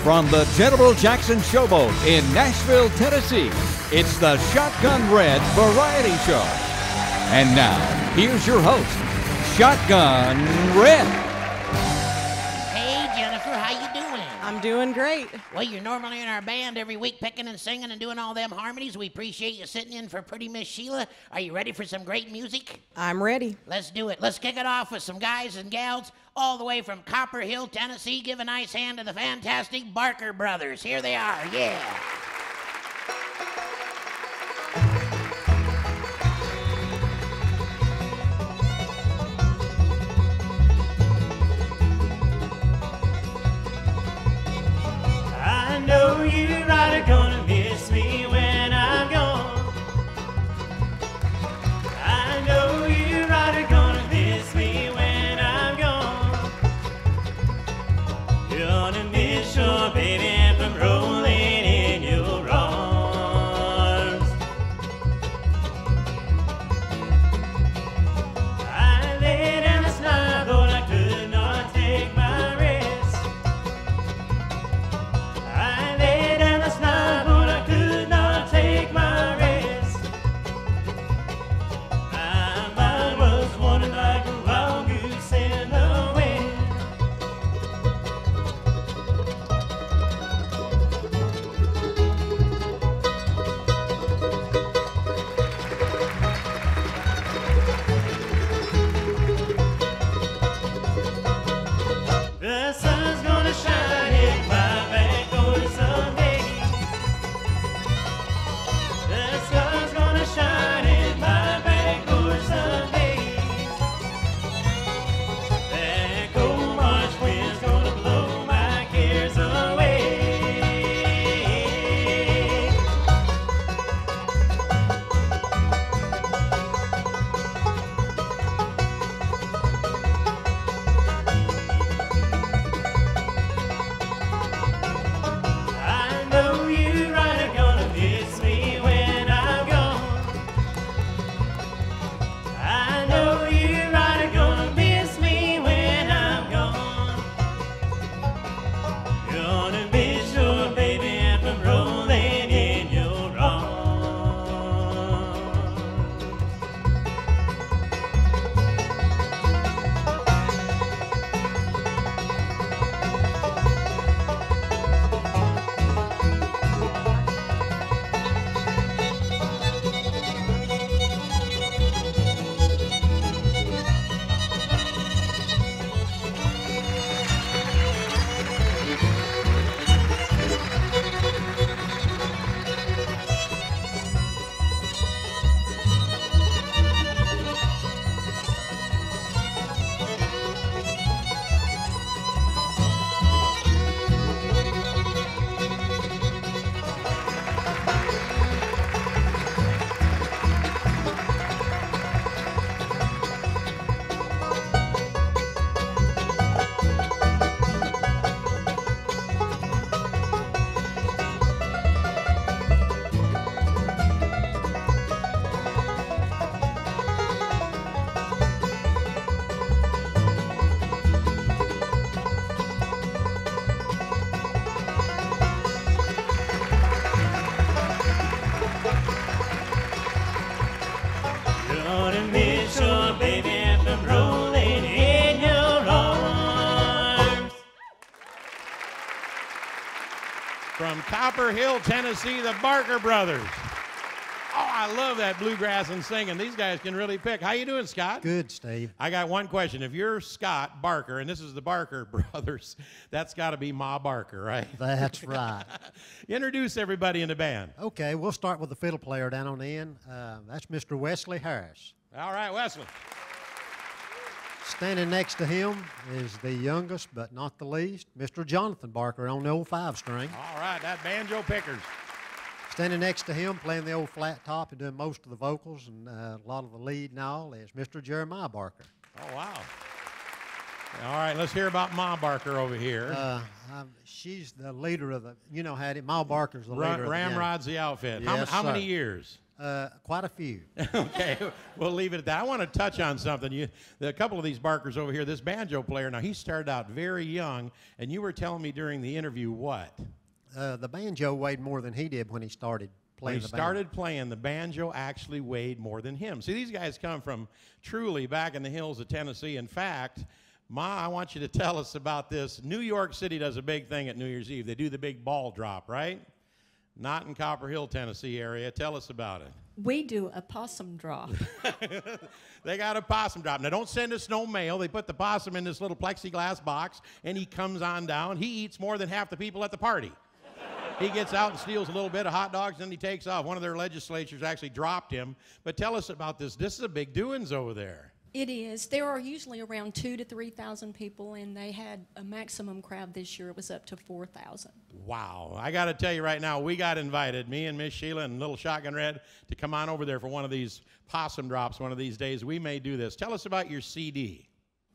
From the General Jackson Showboat in Nashville, Tennessee, it's the Shotgun Red Variety Show. And now, here's your host, Shotgun Red. Hey, Jennifer, how you doing? I'm doing great. Well, you're normally in our band every week picking and singing and doing all them harmonies. We appreciate you sitting in for Pretty Miss Sheila. Are you ready for some great music? I'm ready. Let's do it. Let's kick it off with some guys and gals all the way from Copper Hill, Tennessee. Give a nice hand to the fantastic Barker Brothers. Here they are, yeah. I know you right are gonna miss me when I'm gone. I know you right are gonna miss me when I'm gone. You're gonna miss your baby from rolling in your arms. I lay down last night, but I could not take my rest. I lay down last night, but I could not take my rest. My mind was wandering like a wild goose in the wind. The sun's gonna shine in my back door someday. The sun's gonna shine in my back door someday. That cold March wind's gonna blow my cares away. I know you right are gonna miss me when I'm gone. I know you right are gonna miss me when I'm gone. You're gonna miss your baby from rolling in your arms. You're gonna miss your baby from rolling in your arms. From Copper Hill, Tennessee, the Barker Brothers. Oh, I love that bluegrass and singing. These guys can really pick. How you doing, Scott? Good, Steve. I got one question. If you're Scott Barker, and this is the Barker Brothers, that's got to be Ma Barker, right? That's right. Introduce everybody in the band. Okay, we'll start with the fiddle player down on the end. That's Mr. Wesley Harris. All right, Wesley. Standing next to him is the youngest, but not the least, Mr. Jonathan Barker on the old 5-string. All right, that banjo pickers. Standing next to him, playing the old flat top and doing most of the vocals and a lot of the lead and all, is Mr. Jeremiah Barker. Oh, wow. All right, let's hear about Ma Barker over here. She's the leader of the, you know, Ma Barker's the leader of the gang. Ramrod's the outfit. Yes, How many sir. years? Quite a few. Okay, we'll leave it at that. I want to touch on something. A couple of these Barkers over here, this banjo player, now he started out very young, and you were telling me during the interview what? The banjo weighed more than he did when he started playing When he started playing, the banjo actually weighed more than him. See, these guys come from truly back in the hills of Tennessee. In fact, Ma, I want you to tell us about this. New York City does a big thing at New Year's Eve. They do the big ball drop, right? Not in Copper Hill, Tennessee area. Tell us about it. We do a possum drop. They got a possum drop. Now, don't send us no mail. They put the possum in this little plexiglass box, and he comes on down. He eats more than half the people at the party. He gets out and steals a little bit of hot dogs, and then he takes off. One of their legislatures actually dropped him. But tell us about this. This is a big doings over there. It is. There are usually around 2,000 to 3,000 people, and they had a maximum crowd this year. It was up to 4,000. Wow. I got to tell you right now, we got invited, me and Miss Sheila and Little Shotgun Red, to come on over there for one of these possum drops one of these days. We may do this. Tell us about your CD.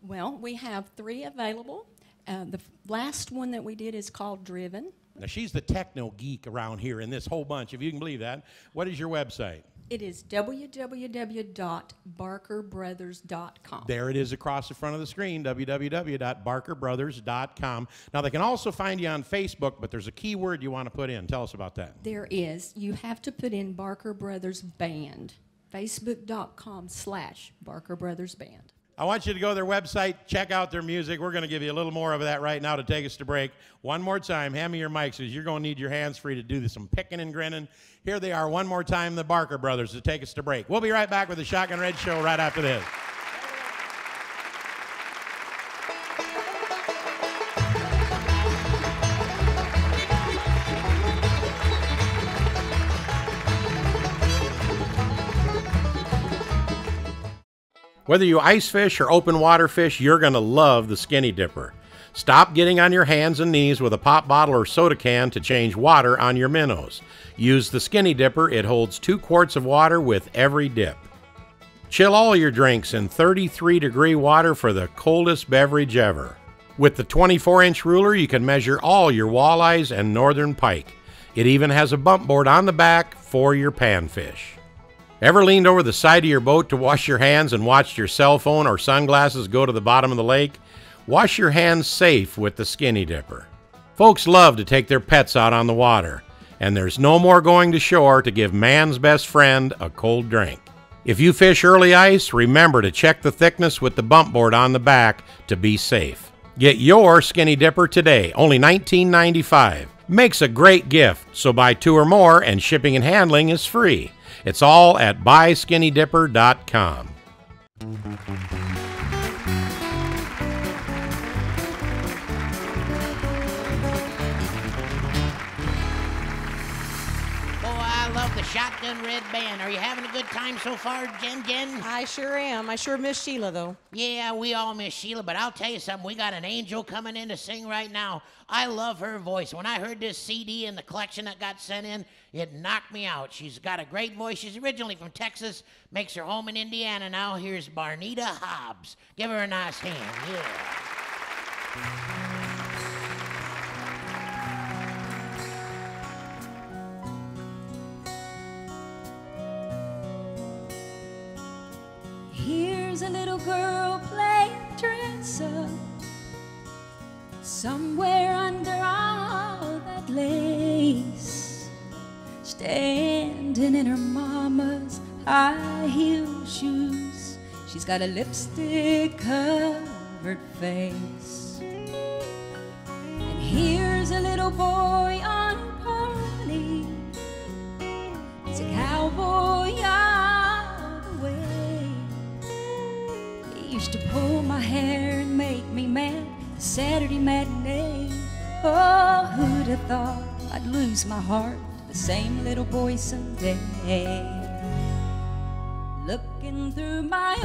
Well, we have 3 available. The last one that we did is called Driven. Now, she's the techno geek around here in this whole bunch, if you can believe that. What is your website? It is www.barkerbrothers.com. There it is across the front of the screen, www.barkerbrothers.com. Now, they can also find you on Facebook, but there's a keyword you want to put in. Tell us about that. There is. You have to put in Barker Brothers Band, facebook.com/Barker Brothers Band. I want you to go to their website, check out their music. We're going to give you a little more of that right now to take us to break. One more time, hand me your mics, because you're going to need your hands free to do some picking and grinning. Here they are one more time, the Barker Brothers, to take us to break. We'll be right back with the Shotgun Red Show right after this. Whether you ice fish or open water fish, you're going to love the Skinny Dipper. Stop getting on your hands and knees with a pop bottle or soda can to change water on your minnows. Use the Skinny Dipper. It holds 2 quarts of water with every dip. Chill all your drinks in 33-degree water for the coldest beverage ever. With the 24-inch ruler, you can measure all your walleyes and northern pike. It even has a bump board on the back for your panfish. Ever leaned over the side of your boat to wash your hands and watched your cell phone or sunglasses go to the bottom of the lake? Wash your hands safe with the Skinny Dipper. Folks love to take their pets out on the water, and there's no more going to shore to give man's best friend a cold drink. If you fish early ice, remember to check the thickness with the bump board on the back to be safe. Get your Skinny Dipper today, only $19.95. Makes a great gift, so buy 2 or more and shipping and handling is free. It's all at buyskinnydipper.com. The Shotgun Red Band. Are you having a good time so far, Jen? I sure am. I sure miss Sheila, though. Yeah, we all miss Sheila, but I'll tell you something. We got an angel coming in to sing right now. I love her voice. When I heard this CD and the collection that got sent in, it knocked me out. She's got a great voice. She's originally from Texas, makes her home in Indiana now. Here's Barnita Hobbs. Give her a nice hand. Yeah. Here's a little girl playing dress up somewhere under all that lace, standing in her mama's high-heel shoes. She's got a lipstick-covered face. And here's a little boy on a pony. It's a cowboy all the way. He used to pull my hair and make me mad the Saturday matinee. Oh, who'd have thought I'd lose my heart to the same little boy someday. Looking through my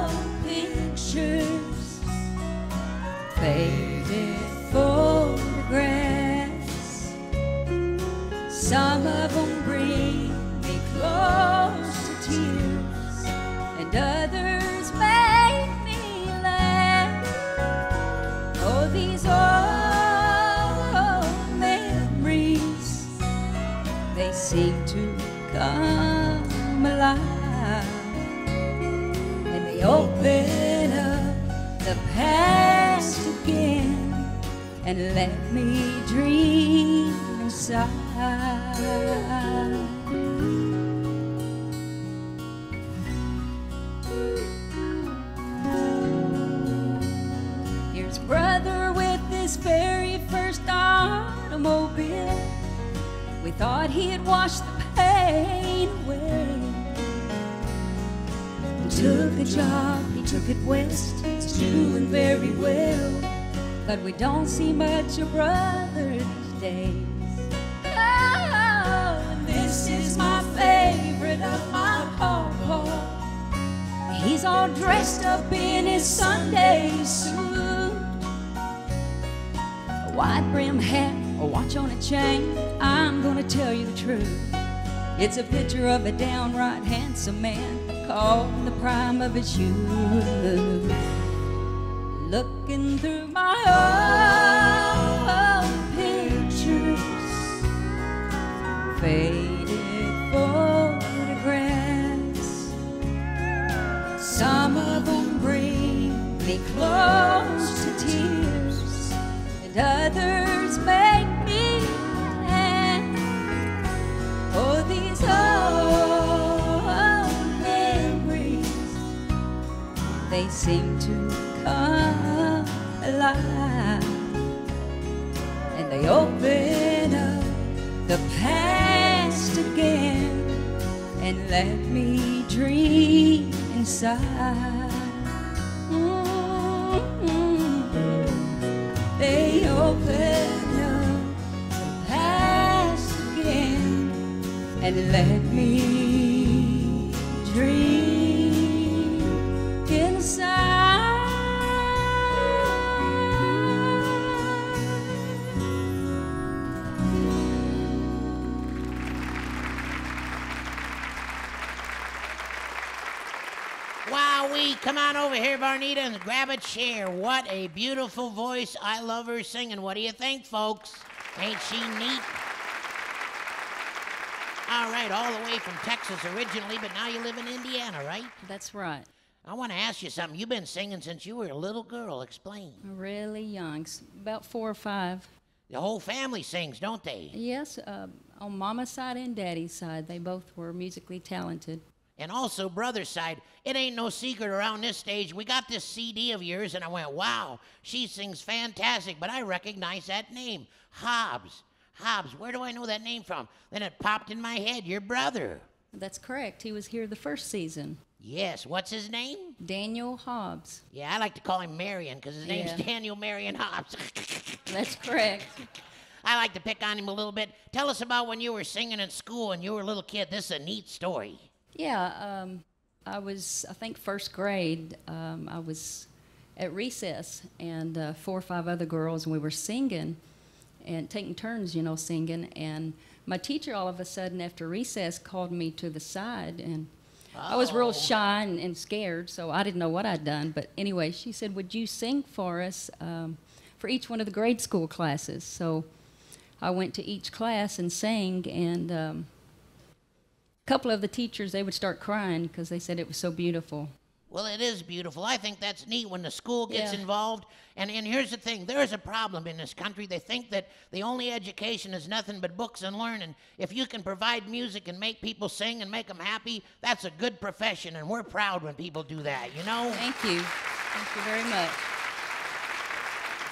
old pictures, faded photographs, some of them bring me close to tears, and others make me laugh. Oh, these old memories, they seem to the past again and let me dream inside. Here's brother with his very first automobile. We thought he'd wash the pain away. He took a job, he took it west, he's doing very well. But we don't see much of brother these days. Oh, and this is my favorite of my pawpaw. He's all dressed up in his Sunday suit, a wide brim hat, a watch on a chain. I'm gonna tell you the truth. It's a picture of a downright handsome man caught in the prime of his youth. Looking through my old pictures, faded photographs. Some of them bring me close to tears, and others make me laugh. Oh, these old memories, they seem to come alive, and they open up the past again and let me dream inside. They open up the past again and let me dream inside. Wowee, come on over here, Barnita, and grab a chair. What a beautiful voice. I love her singing. What do you think, folks? Ain't she neat? All right, all the way from Texas originally, but now you live in Indiana, right? That's right. I want to ask you something. You've been singing since you were a little girl. Explain. Really young, about 4 or 5. The whole family sings, don't they? Yes, on Mama's side and Daddy's side, they both were musically talented. And also, brother's side, it ain't no secret around this stage. We got this CD of yours, and I went, wow, she sings fantastic, but I recognize that name, Hobbs. Hobbs, where do I know that name from? Then it popped in my head, your brother. That's correct. He was here the first season. Yes, what's his name? Daniel Hobbs. Yeah, I like to call him Marion, because his name's Yeah. Daniel Marion Hobbs. That's correct. I like to pick on him a little bit. Tell us about when you were singing in school and you were a little kid. This is a neat story. Yeah, I was, I think, first grade. I was at recess, and 4 or 5 other girls, and we were singing and taking turns, you know, singing. And my teacher, all of a sudden, after recess, called me to the side, and I was real shy and scared, so I didn't know what I'd done. But anyway, she said, would you sing for us for each one of the grade school classes? So I went to each class and sang, and a couple of the teachers, they would start crying because they said it was so beautiful. Well, it is beautiful. I think that's neat when the school gets Yeah. involved. And here's the thing. There is a problem in this country. They think that the only education is nothing but books and learning. If you can provide music and make people sing and make them happy, that's a good profession, and we're proud when people do that, you know? Thank you. Thank you very much.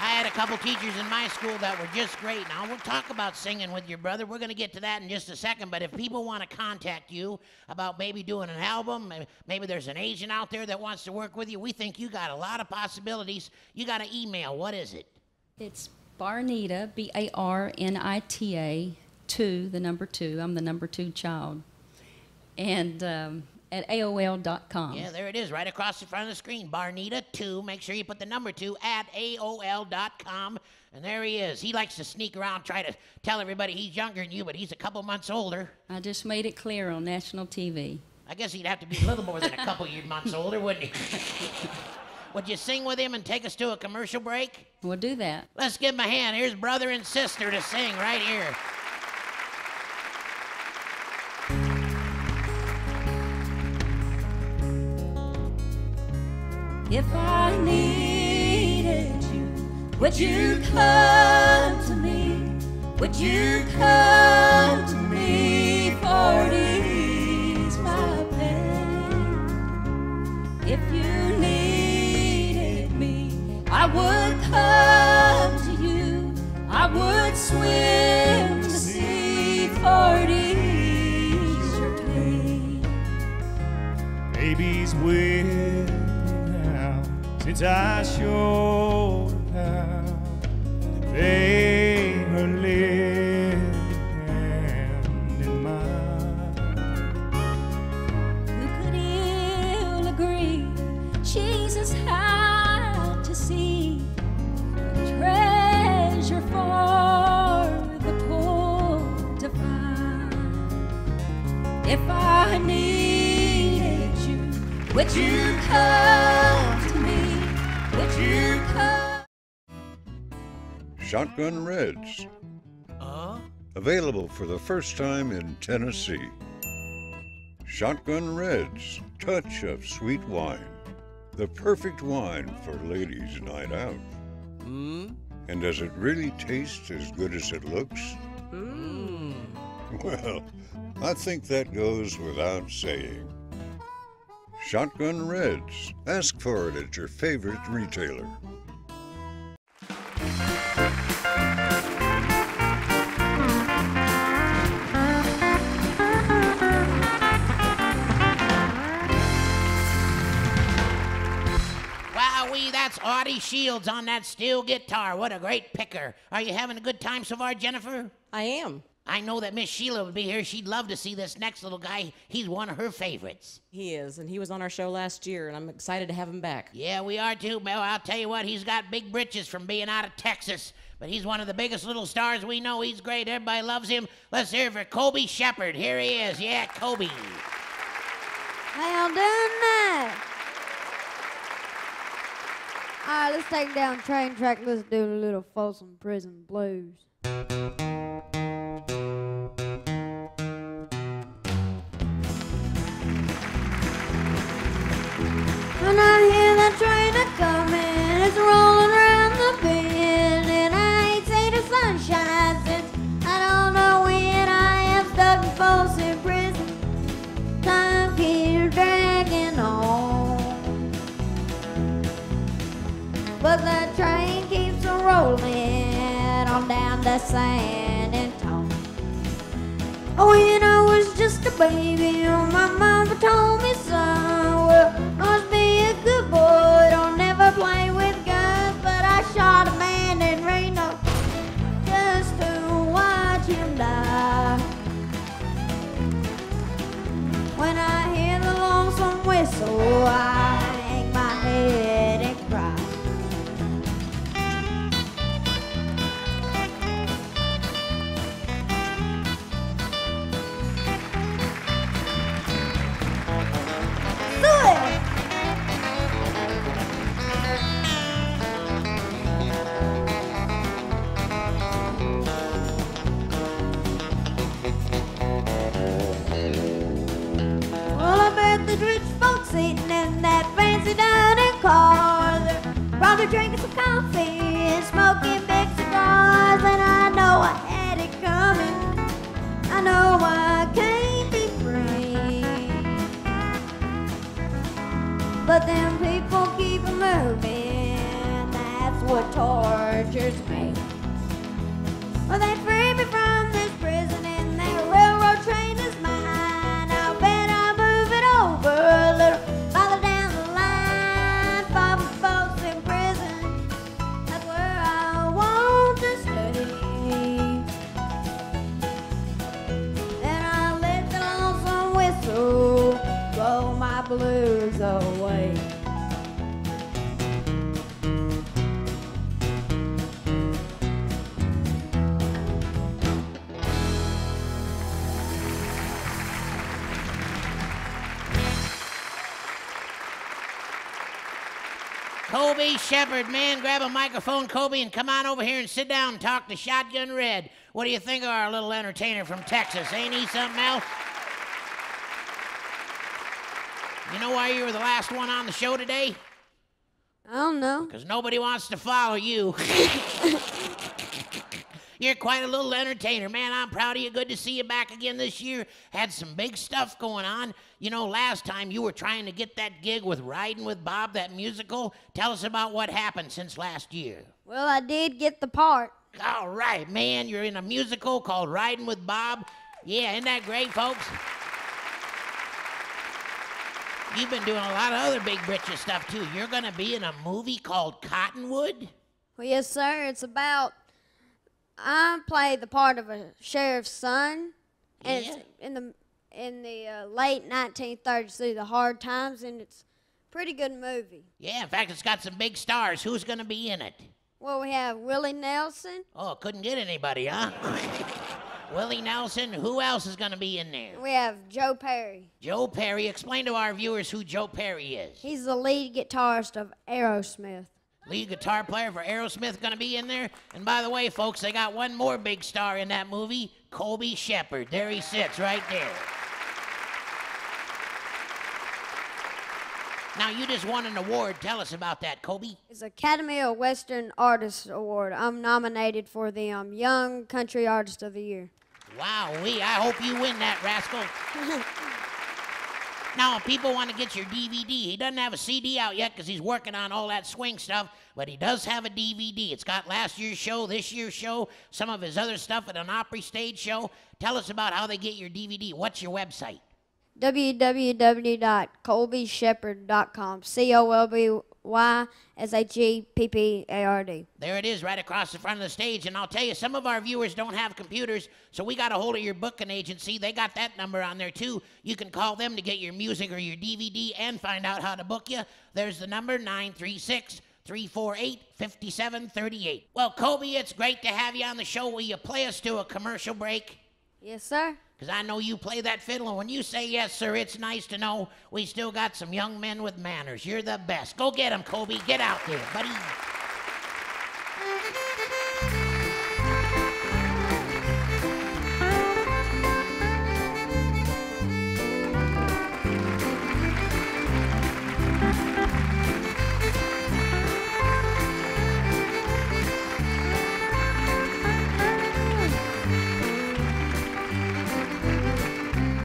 I had a couple teachers in my school that were just great. Now, we'll talk about singing with your brother. We're going to get to that in just a second. But if people want to contact you about maybe doing an album, maybe there's an agent out there that wants to work with you, we think you got a lot of possibilities. You got an email. What is it? It's Barnita, B-A-R-N-I-T-A, 2, the number 2. I'm the number 2 child. And at AOL.com. Yeah, there it is, right across the front of the screen. Barnita2. Make sure you put the number 2 at AOL.com. And there he is. He likes to sneak around, try to tell everybody he's younger than you, but he's a couple months older. I just made it clear on national TV. I guess he'd have to be a little more than a couple months older, wouldn't he? Would you sing with him and take us to a commercial break? We'll do that. Let's give him a hand. Here's brother and sister to sing right here. If I need Would you come to me? Would you come to me for to ease my pain? If you needed me, I would come to you. I would swim the sea for to ease your pain. Baby's with me now since I showed her how to lay her living hand in mine. Who could ill agree Jesus had to see a treasure for the poor to find? If I needed you, would you come to me? Would you come? Shotgun Reds. Available for the first time in Tennessee. Shotgun Reds, touch of sweet wine. The perfect wine for ladies' night out. And does it really taste as good as it looks? Well, I think that goes without saying. Shotgun Reds. Ask for it at your favorite retailer. Wowee, that's Audie Shields on that steel guitar. What a great picker. Are you having a good time so far, Jennifer? I am. I know that Miss Sheila would be here. She'd love to see this next little guy. He's one of her favorites. He is, and he was on our show last year, and I'm excited to have him back. Yeah, we are too, Mel. I'll tell you what, he's got big britches from being out of Texas. But he's one of the biggest little stars we know. He's great. Everybody loves him. Let's hear it for Kobe Shepherd. Here he is. Yeah, Kobe. How y'all doing tonight? All right, let's take it down the train track. Let's do a little Folsom Prison Blues. When I hear that train a-comin', it's rolling around the bend, and I ain't seen the sunshine since I don't know when. I am stuck in Folsom Prison. Time keeps dragging on, but the train keeps rolling on down to San Antonio. When I was just a baby, my mama told me, son, well, must be a good boy, don't never play with guns. But I shot a man in Reno just to watch him die. When I hear the lonesome whistle, I hang my head and cry. Well, I bet the rich folks sitting in that fancy dining car, they're probably drinking some coffee and smoking big cigars. And I know I had it coming. I know I can't be free, but them people keep moving. That's what tortures me. Well, they free me from this prison and that railroad train is mine. I'll bet I'll move it over a little farther down the line. Far from folks in prison, that's where I want to stay. And I'll let the lonesome whistle blow my blues away. Kobe Shepherd, man, grab a microphone, Kobe, and come on over here and sit down and talk to Shotgun Red. What do you think of our little entertainer from Texas? Ain't he something else? You know why you were the last one on the show today? I don't know. Because nobody wants to follow you. You're quite a little entertainer, man. I'm proud of you. Good to see you back again this year. Had some big stuff going on. You know, last time you were trying to get that gig with Riding with Bob, that musical. Tell us about what happened since last year. Well, I did get the part. All right, man. You're in a musical called Riding with Bob. Yeah, isn't that great, folks? You've been doing a lot of other big britches stuff, too. You're going to be in a movie called Cottonwood? Well, yes, sir. It's about... I play the part of a sheriff's son. And Yeah. it's in the late 1930s through the hard times, and it's a pretty good movie. Yeah, in fact, it's got some big stars. Who's going to be in it? Well, we have Willie Nelson. Oh, couldn't get anybody, huh? Willie Nelson. Who else is going to be in there? We have Joe Perry. Joe Perry. Explain to our viewers who Joe Perry is. He's the lead guitarist of Aerosmith. Lead guitar player for Aerosmith going to be in there. And by the way, folks, they got one more big star in that movie, Colby Shepard. There he sits right there. Now, you just won an award. Tell us about that, Colby. It's Academy of Western Artists Award. I'm nominated for the Young Country Artist of the Year. Wow-wee, I hope you win that, rascal. Now, if people want to get your DVD, he doesn't have a CD out yet because he's working on all that swing stuff, but he does have a DVD. It's got last year's show, this year's show, some of his other stuff at an Opry stage show. Tell us about how they get your DVD. What's your website? www.colbyshepard.com. COLBYSHEPPARD. There it is, right across the front of the stage. And I'll tell you, some of our viewers don't have computers, so we got a hold of your booking agency. They got that number on there, too. You can call them to get your music or your DVD and find out how to book you. There's the number, 936-348-5738. Well, Colby, it's great to have you on the show. Will you play us to a commercial break? Yes, sir. Because I know you play that fiddle, and when you say yes, sir, it's nice to know we still got some young men with manners. You're the best. Go get 'em, Colby. Get out there, buddy.